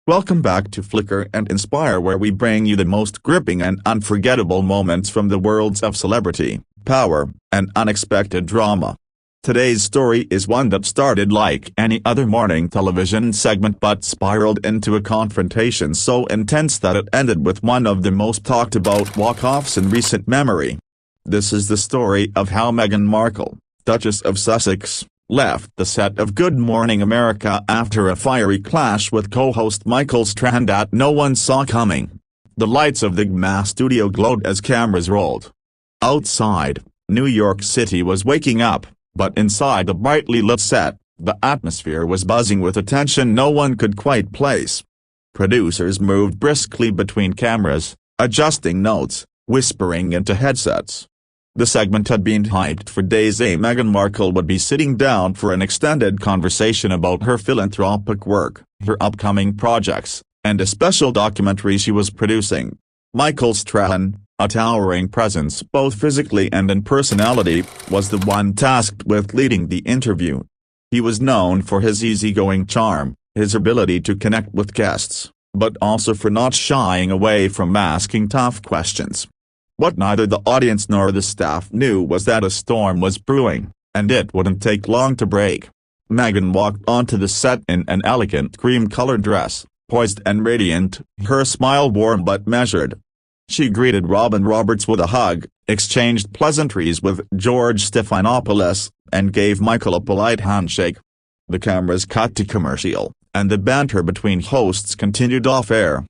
Welcome back to Flicker and Inspire, where we bring you the most gripping and unforgettable moments from the worlds of celebrity, power, and unexpected drama. Today's story is one that started like any other morning television segment but spiraled into a confrontation so intense that it ended with one of the most talked about walk-offs in recent memory. This is the story of how Meghan Markle, Duchess of Sussex, left the set of Good Morning America after a fiery clash with co-host Michael Strahan that no one saw coming. The lights of the GMA studio glowed as cameras rolled. Outside, New York City was waking up, but inside the brightly lit set, the atmosphere was buzzing with attention no one could quite place. Producers moved briskly between cameras, adjusting notes, whispering into headsets. The segment had been hyped for days. Meghan Markle would be sitting down for an extended conversation about her philanthropic work, her upcoming projects, and a special documentary she was producing. Michael Strahan, a towering presence both physically and in personality, was the one tasked with leading the interview. He was known for his easygoing charm, his ability to connect with guests, but also for not shying away from asking tough questions. What neither the audience nor the staff knew was that a storm was brewing, and it wouldn't take long to break. Meghan walked onto the set in an elegant cream-colored dress, poised and radiant, her smile warm but measured. She greeted Robin Roberts with a hug, exchanged pleasantries with George Stephanopoulos, and gave Michael a polite handshake. The cameras cut to commercial, and the banter between hosts continued off-air.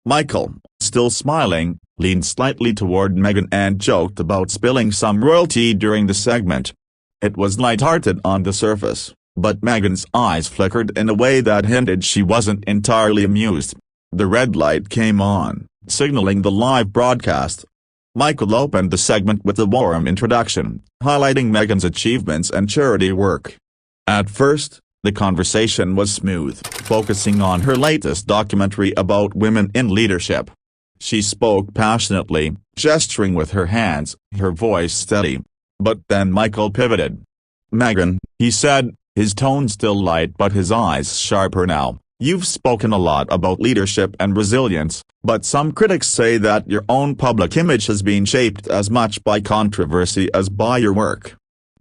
Michael, still smiling, leaned slightly toward Meghan and joked about spilling some royalty during the segment. It was light-hearted on the surface, but Meghan's eyes flickered in a way that hinted she wasn't entirely amused. The red light came on, signaling the live broadcast. Michael opened the segment with a warm introduction, highlighting Meghan's achievements and charity work. At first, the conversation was smooth, focusing on her latest documentary about women in leadership. She spoke passionately, gesturing with her hands, her voice steady. But then Michael pivoted. "Meghan," he said, his tone still light but his eyes sharper now, "you've spoken a lot about leadership and resilience, but some critics say that your own public image has been shaped as much by controversy as by your work.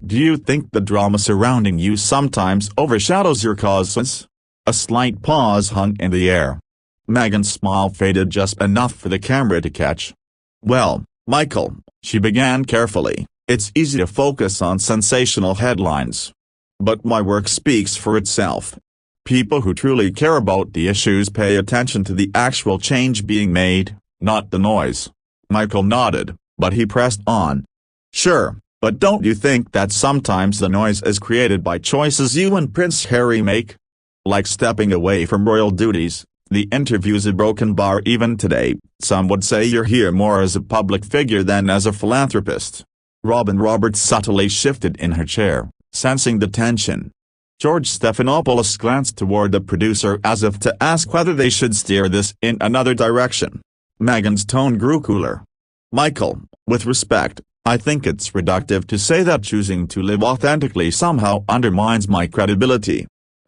Do you think the drama surrounding you sometimes overshadows your causes?" A slight pause hung in the air. Meghan's smile faded just enough for the camera to catch. "Well, Michael," she began carefully, "it's easy to focus on sensational headlines. But my work speaks for itself. People who truly care about the issues pay attention to the actual change being made, not the noise." Michael nodded, but he pressed on. "Sure, but don't you think that sometimes the noise is created by choices you and Prince Harry make? Like stepping away from royal duties. The interview's a broken bar even today. Some would say you're here more as a public figure than as a philanthropist." Robin Roberts subtly shifted in her chair, sensing the tension. George Stephanopoulos glanced toward the producer as if to ask whether they should steer this in another direction. Meghan's tone grew cooler. "Michael, with respect, I think it's reductive to say that choosing to live authentically somehow undermines my credibility.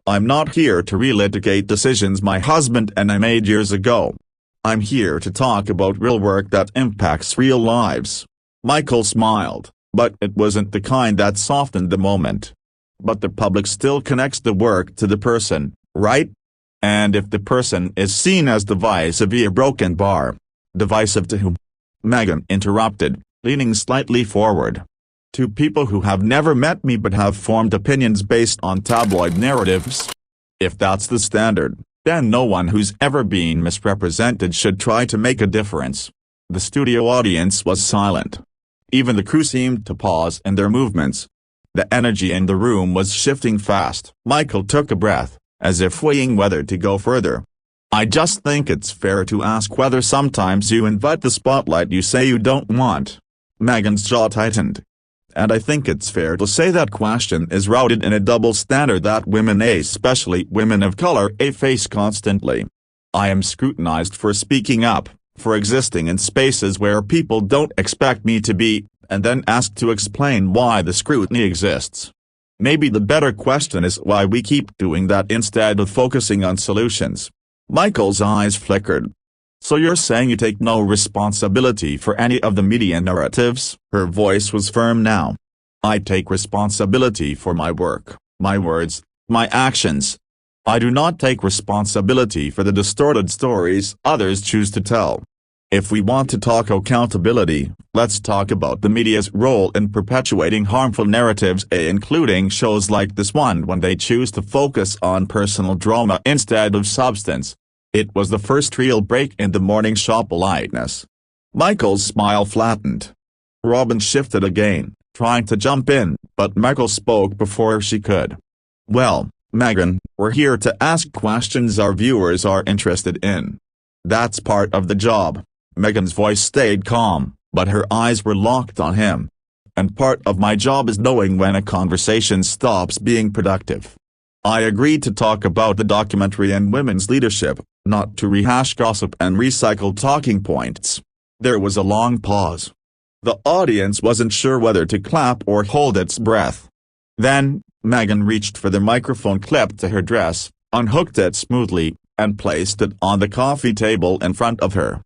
I'm not here to relitigate decisions my husband and I made years ago. I'm here to talk about real work that impacts real lives." Michael smiled, but it wasn't the kind that softened the moment. "But the public still connects the work to the person, right? And if the person is seen as divisive via broken bar." "Divisive to whom?" Meghan interrupted, leaning slightly forward. "To people who have never met me but have formed opinions based on tabloid narratives. If that's the standard, then no one who's ever been misrepresented should try to make a difference." The studio audience was silent. Even the crew seemed to pause in their movements. The energy in the room was shifting fast. Michael took a breath, as if weighing whether to go further. "I just think it's fair to ask whether sometimes you invite the spotlight you say you don't want." Meghan's jaw tightened. "And I think it's fair to say that question is rooted in a double standard that women, especially women of color, face constantly. I am scrutinized for speaking up, for existing in spaces where people don't expect me to be, and then asked to explain why the scrutiny exists. Maybe the better question is why we keep doing that instead of focusing on solutions. Michael's eyes flickered. "So you're saying you take no responsibility for any of the media narratives?" Her voice was firm now. "I take responsibility for my work, my words, my actions. I do not take responsibility for the distorted stories others choose to tell. If we want to talk accountability, let's talk about the media's role in perpetuating harmful narratives, including shows like this one when they choose to focus on personal drama instead of substance." It was the first real break in the morning show politeness. Michael's smile flattened. Robin shifted again, trying to jump in, but Michael spoke before she could. "Well, Meghan, we're here to ask questions our viewers are interested in. That's part of the job." Meghan's voice stayed calm, but her eyes were locked on him. "And part of my job is knowing when a conversation stops being productive. I agreed to talk about the documentary and women's leadership, not to rehash gossip and recycle talking points." There was a long pause. The audience wasn't sure whether to clap or hold its breath. Then, Meghan reached for the microphone clipped to her dress, unhooked it smoothly, and placed it on the coffee table in front of her.